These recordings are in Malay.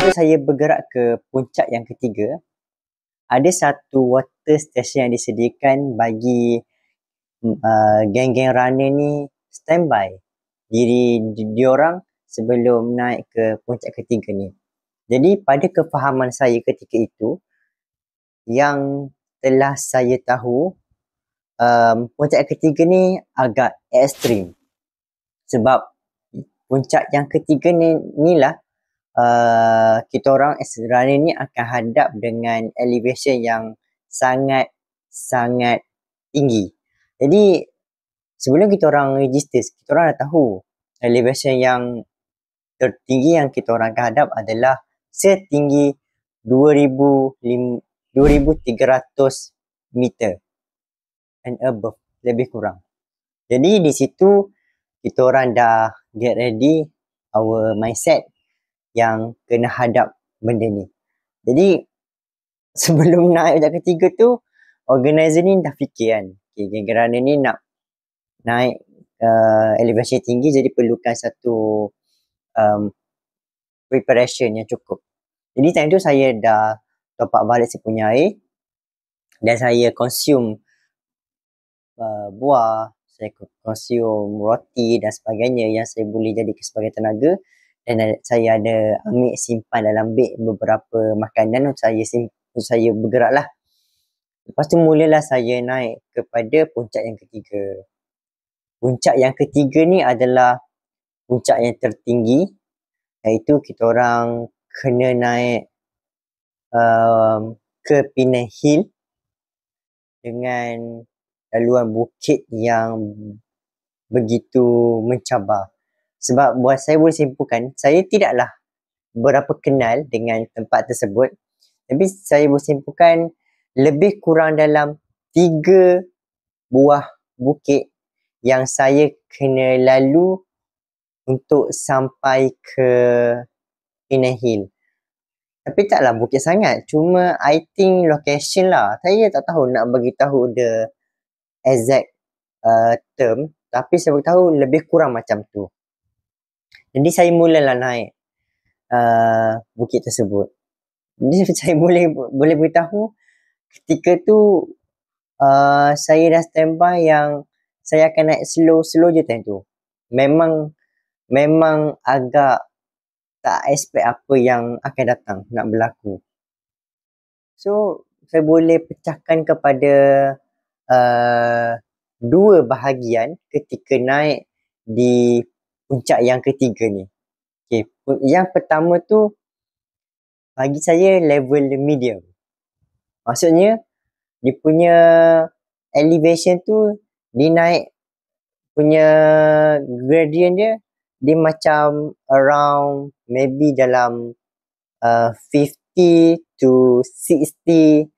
tu saya bergerak ke puncak yang ketiga. Ada satu water station yang disediakan bagi geng-geng runner ni standby diri diorang sebelum naik ke puncak ketiga ni. Jadi pada kefahaman saya ketika itu, yang telah saya tahu, puncak ketiga ni agak ekstrim. Sebab puncak yang ketiga ni lah kita orang as runner ni akan hadap dengan elevation yang sangat tinggi. Jadi sebelum kita orang register, kita orang dah tahu elevation yang tertinggi yang kita orang akan hadap adalah setinggi 2,300 meter and above, lebih kurang. Jadi di situ kita orang dah get ready our mindset yang kena hadap benda ni. Jadi sebelum naik puncak ketiga tu, organizer ni dah fikir kan, geng-geng runner ni nak naik elevation tinggi, jadi perlukan satu preparation yang cukup. Jadi time tu saya dah top up balik saya punya air dan saya consume buah, saya consume roti dan sebagainya yang saya boleh jadikan sebagai tenaga, dan saya ada ambil simpan dalam beg beberapa makanan untuk saya bergerak lah. Lepas tu mulalah saya naik kepada puncak yang ketiga. Puncak yang ketiga ni adalah puncak yang tertinggi, iaitu kita orang kena naik ke Penang Hill dengan laluan bukit yang begitu mencabar. Sebab buat saya boleh simpulkan, saya tidaklah berapa kenal dengan tempat tersebut, tapi saya boleh simpulkan lebih kurang dalam 3 buah bukit yang saya kena lalu untuk sampai ke Penang Hill. Tapi taklah bukit sangat, cuma I think location lah. Saya tak tahu nak bagi tahu the exact term, tapi saya tahu lebih kurang macam tu. Jadi saya mulalah naik bukit tersebut. Jadi saya boleh beritahu ketika tu saya dah standby yang saya akan naik slow je time tu. Memang agak tak expect apa yang akan datang nak berlaku. So saya boleh pecahkan kepada 2 bahagian ketika naik di puncak yang ketiga ni. Okay. Yang pertama tu bagi saya level medium. Maksudnya dia punya elevation tu, dia naik punya gradient dia macam around maybe dalam 50 to 60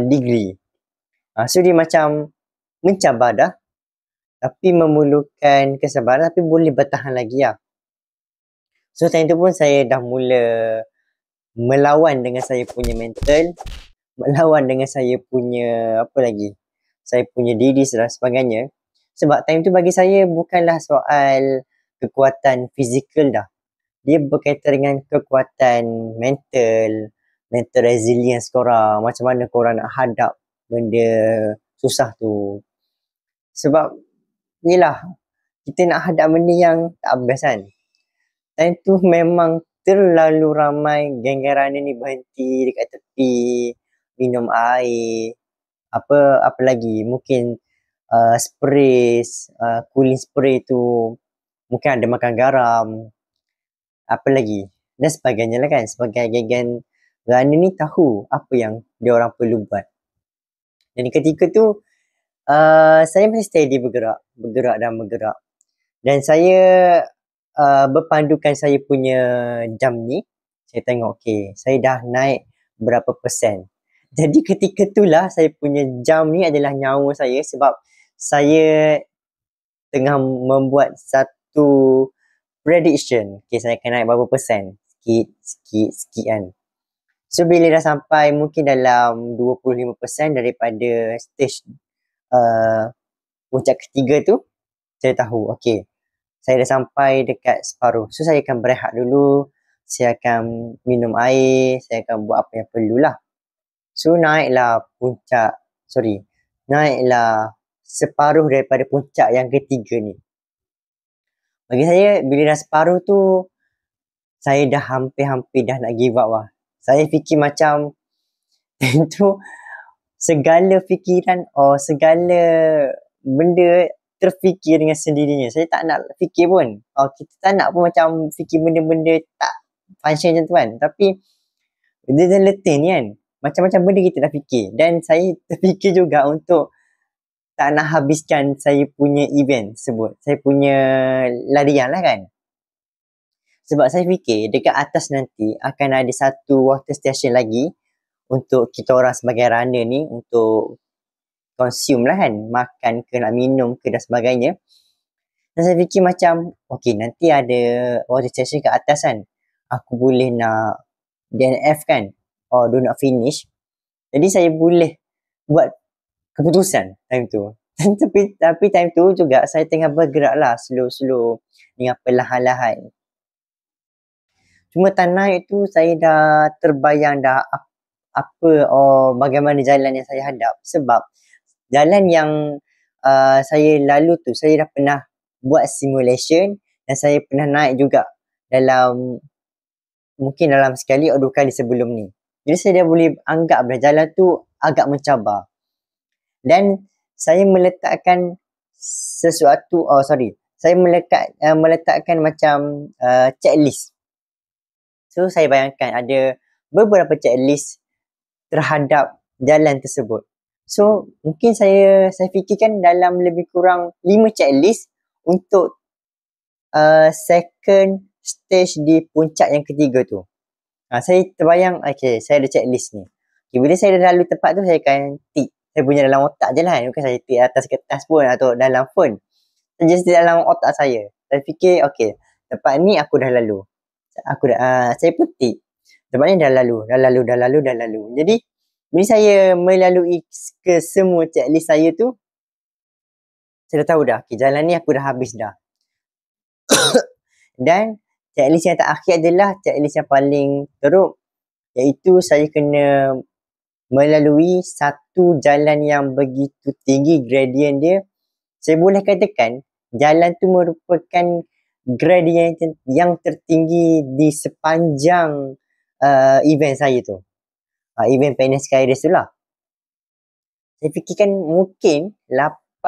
degree. So dia macam mencabar dah, tapi memerlukan kesabaran, tapi boleh bertahan lagi lah. So time tu pun saya dah mula melawan dengan saya punya mental, melawan dengan saya punya saya punya diri dan sebagainya. Sebab time tu bagi saya bukanlah soal kekuatan fizikal dah, dia berkaitan dengan kekuatan mental resilience korang, macam mana korang nak hadap benda susah tu. Sebab yelah, kita nak hadap benda yang tak best kan. Time tu memang terlalu ramai geng-geng runner ni berhenti dekat tepi, minum air, apa lagi, mungkin spray, cooling spray tu, mungkin ada makan garam, apa lagi dan sebagainya lah kan. Sebagai geng-geng runner ni tahu apa yang dia orang perlu buat. Dan ketika tu saya masih steady bergerak. Dan saya berpandukan saya punya jam ni, saya tengok saya dah naik berapa persen. Jadi ketika itulah saya punya jam ni adalah nyawa saya, sebab saya tengah membuat satu prediction. Saya akan naik berapa persen, sikit kan. So bila dah sampai mungkin dalam 25% daripada stage puncak ketiga tu, saya tahu saya dah sampai dekat separuh. So saya akan berehat dulu, saya akan minum air, saya akan buat apa yang perlulah. So naiklah separuh daripada puncak yang ketiga ni. Bagi saya, bila dah separuh tu, saya dah hampir-hampir dah nak give up lah. Saya fikir macam tu segala fikiran segala benda terfikir dengan sendirinya. Saya tak nak fikir pun. Kita tak nak pun macam fikir benda-benda tak function macam tu kan. Tapi dia dah letih ni kan. Macam-macam benda kita dah fikir. Dan saya terfikir juga untuk tak nak habiskan saya punya event tersebut. Saya punya larian lah kan. Sebab saya fikir dekat atas nanti akan ada satu water station lagi untuk kita orang sebagai runner ni untuk consume lah kan. Makan ke nak minum ke dan sebagainya. Dan saya fikir macam nanti ada water station kat atas kan. Aku boleh nak DNF kan. Do not finish. Jadi saya boleh buat keputusan time tu. tapi time tu juga saya tengah bergerak lah slow-slow dengan perlahan-lahan. Cuma time naik tu saya dah terbayang dah bagaimana jalan yang saya hadap. Sebab jalan yang saya lalu tu, saya dah pernah buat simulation dan saya pernah naik juga mungkin dalam sekali atau 2 kali sebelum ni. Jadi saya dah boleh anggap dah jalan tu agak mencabar. Dan saya meletakkan sesuatu, saya meletakkan macam checklist. So saya bayangkan ada beberapa checklist terhadap jalan tersebut. So mungkin saya fikirkan dalam lebih kurang 5 checklist untuk second stage di puncak yang ketiga tu. Saya terbayang, saya ada checklist ni. Bila saya dah lalu tempat tu, saya akan tick. Saya punya dalam otak je lah. Bukan saya tick atas kertas pun atau dalam phone. Saya just dalam otak saya. Saya fikir, tempat ni aku dah lalu. Saya pun tick. Tempat ni dah lalu. Jadi, bila saya melalui ke semua checklist saya tu, saya dah tahu dah. Jalan ni aku dah habis dah. Dan checklist yang terakhir adalah checklist yang paling teruk, iaitu saya kena melalui satu jalan yang begitu tinggi gradient dia. Saya boleh katakan jalan tu merupakan gradient yang tertinggi di sepanjang event saya tu. Event Pioneer Sky Race tu lah. Saya fikirkan mungkin 80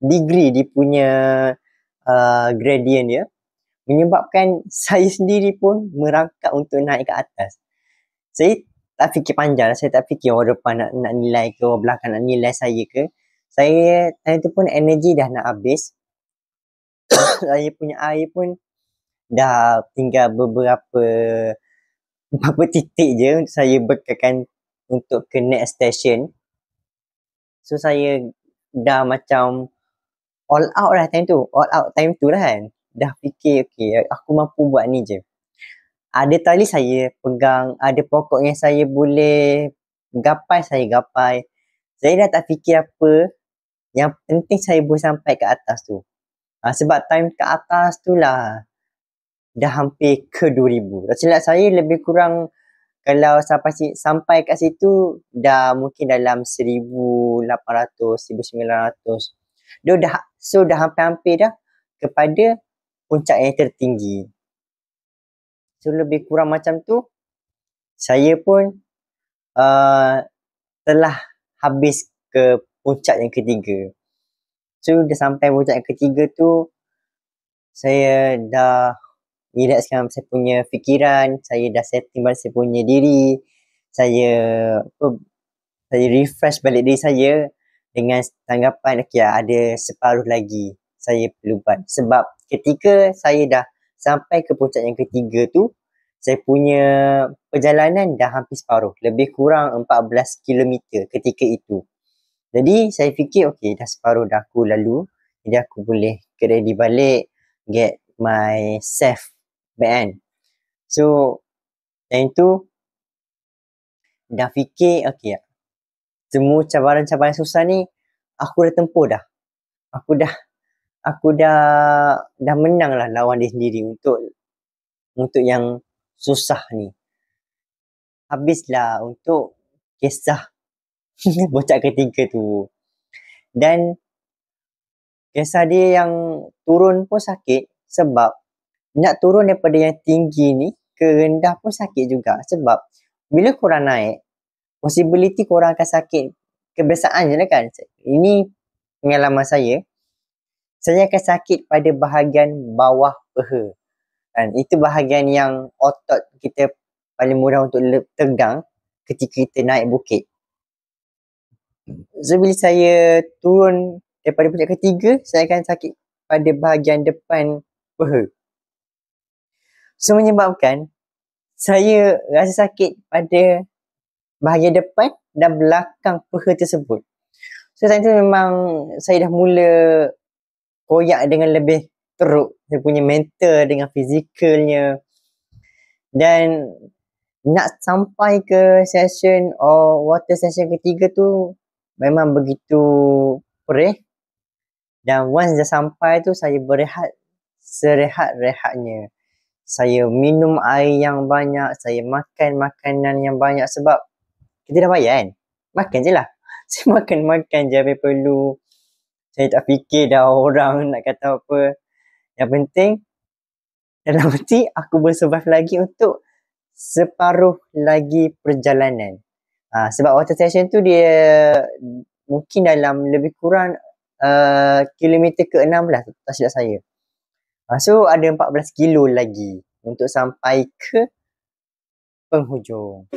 degree dia punya gradient dia, menyebabkan saya sendiri pun merangkak untuk naik ke atas. Saya tak fikir panjang, saya tak fikir orang depan nak nilai ke, orang belakang nak nilai saya ke. Saya time tu pun energi dah nak habis. Saya punya air pun dah tinggal beberapa titik je untuk saya bekalkan untuk ke next station. So saya dah macam all out lah time tu. All out time tu lah kan. Dah fikir aku mampu buat ni je. Ada tali saya pegang, ada pokok yang saya boleh gapai, saya gapai. Saya dah tak fikir apa. Yang penting saya boleh sampai ke atas tu. Sebab time ke atas tu lah dah hampir ke 2000. Tak silap saya lebih kurang kalau sampai kat situ dah mungkin dalam 1800, 1900. Dah hampir-hampir dah kepada puncak yang tertinggi. So lebih kurang macam tu, saya pun telah habis ke puncak yang ketiga. So dah sampai puncak yang ketiga tu, saya dah relaxkan saya punya fikiran, saya dah setting balik saya punya diri, saya refresh balik diri saya dengan tanggapan ada separuh lagi saya perlu buat. Sebab ketika saya dah sampai ke puncak yang ketiga tu, saya punya perjalanan dah hampir separuh. Lebih kurang 14 km ketika itu. Jadi saya fikir dah separuh dah aku lalu. Jadi aku boleh get ready balik, get myself back kan. So time tu dah fikir semua cabaran-cabaran susah ni aku dah tempuh dah. Aku dah menang lah lawan diri sendiri untuk untuk yang susah ni. Habislah untuk kisah bocah ketiga tu. Dan kisah dia yang turun pun sakit sebab nak turun daripada yang tinggi ni ke rendah pun sakit juga. Sebab bila korang naik, possibility korang akan sakit. Kebiasaan je lah kan. Ini pengalaman saya. Saya akan sakit pada bahagian bawah peha. Kan? Itu bahagian yang otot kita paling mudah untuk tegang ketika kita naik bukit. So, bila saya turun daripada puncak ketiga, saya akan sakit pada bahagian depan peha. So, menyebabkan saya rasa sakit pada bahagian depan dan belakang peha tersebut. So, time tu memang saya dah mula koyak dengan lebih teruk. Saya punya mental dengan fizikalnya. Dan nak sampai ke session water session ketiga tu memang begitu perih. Dan once dah sampai tu, saya berehat serehat-rehatnya. Saya minum air yang banyak, saya makan makanan yang banyak sebab kita dah bayar kan. Makan je lah. Saya makan je apa perlu. Saya tak fikir dah orang nak kata apa. Yang penting dalam hati aku boleh survive lagi untuk separuh lagi perjalanan. Sebab water session tu dia mungkin dalam lebih kurang kilometer ke-16 tak silap saya. So ada 14 kilo lagi untuk sampai ke penghujung.